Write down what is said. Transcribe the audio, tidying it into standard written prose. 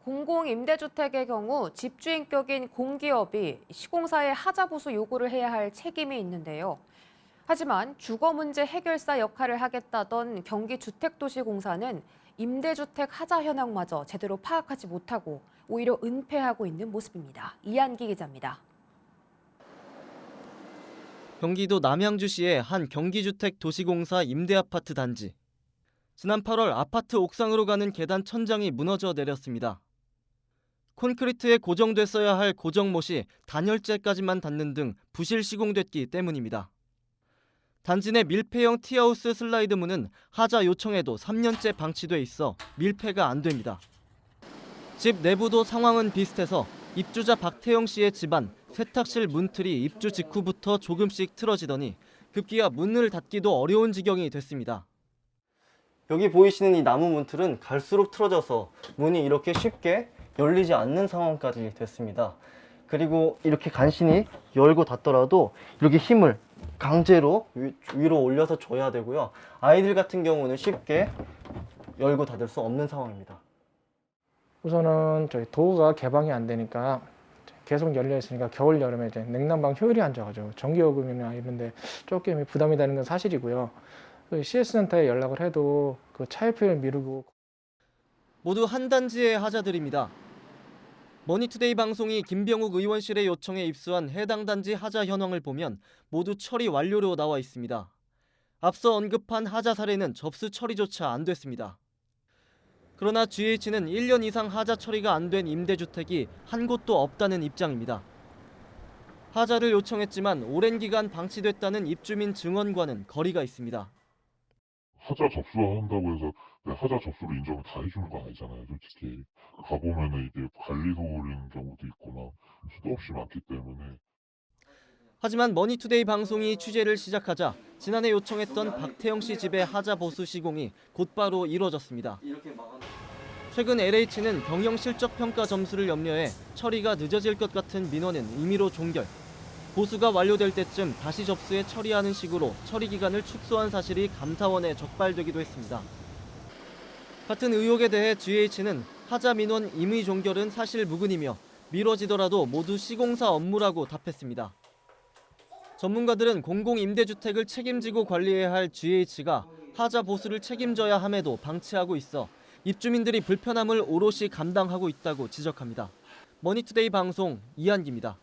공공임대주택의 경우 집주인격인 공기업이 시공사에 하자보수 요구를 해야 할 책임이 있는데요. 하지만 주거 문제 해결사 역할을 하겠다던 경기주택도시공사는 임대주택 하자 현황마저 제대로 파악하지 못하고 오히려 은폐하고 있는 모습입니다. 이한기 기자입니다. 경기도 남양주시의 한 경기주택도시공사 임대아파트 단지. 지난 8월 아파트 옥상으로 가는 계단 천장이 무너져 내렸습니다. 콘크리트에 고정됐어야 할 고정못이 단열재까지만 닿는 등 부실 시공됐기 때문입니다. 단지 내 밀폐형 티하우스 슬라이드 문은 하자 요청에도 3년째 방치돼 있어 밀폐가 안 됩니다. 집 내부도 상황은 비슷해서 입주자 박태영 씨의 집안 세탁실 문틀이 입주 직후부터 조금씩 틀어지더니 급기야 문을 닫기도 어려운 지경이 됐습니다. 여기 보이시는 이 나무 문틀은 갈수록 틀어져서 문이 이렇게 쉽게 열리지 않는 상황까지 됐습니다. 그리고 이렇게 간신히 열고 닫더라도 이렇게 힘을 강제로 위로 올려서 줘야 되고요. 아이들 같은 경우는 쉽게 열고 닫을 수 없는 상황입니다. 우선은 저희 도어가 개방이 안 되니까 계속 열려 있으니까 겨울 여름에 이제 냉난방 효율이 안 좋아가지고 전기요금이나 이런데 조금 부담이 되는 건 사실이고요. CS센터에 연락을 해도 그 차입표를 미루고. 모두 한 단지의 하자들입니다. 머니투데이 방송이 김병욱 의원실의 요청에 입수한 해당 단지 하자 현황을 보면 모두 처리 완료로 나와 있습니다. 앞서 언급한 하자 사례는 접수 처리조차 안 됐습니다. 그러나 GH는 1년 이상 하자 처리가 안 된 임대주택이 한 곳도 없다는 입장입니다. 하자를 요청했지만 오랜 기간 방치됐다는 입주민 증언과는 거리가 있습니다. 하자 접수한다고 해서 하자 접수를 인정을 다 해주는 거 아니잖아요. 솔직히 가보면은 이게 관리 소홀인 경우도 있거나 수도 없이 많기 때문에. 하지만 머니투데이 방송이 취재를 시작하자 지난해 요청했던 박태영 씨 집의 하자 보수 시공이 곧바로 이뤄졌습니다. 최근 LH는 경영 실적 평가 점수를 염려해 처리가 늦어질 것 같은 민원은 임의로 종결. 보수가 완료될 때쯤 다시 접수해 처리하는 식으로 처리 기간을 축소한 사실이 감사원에 적발되기도 했습니다. 같은 의혹에 대해 GH는 하자 민원 임의 종결은 사실 무근이며 미뤄지더라도 모두 시공사 업무라고 답했습니다. 전문가들은 공공임대주택을 책임지고 관리해야 할 GH가 하자 보수를 책임져야 함에도 방치하고 있어 입주민들이 불편함을 오롯이 감당하고 있다고 지적합니다. 머니투데이 방송 이한기입니다.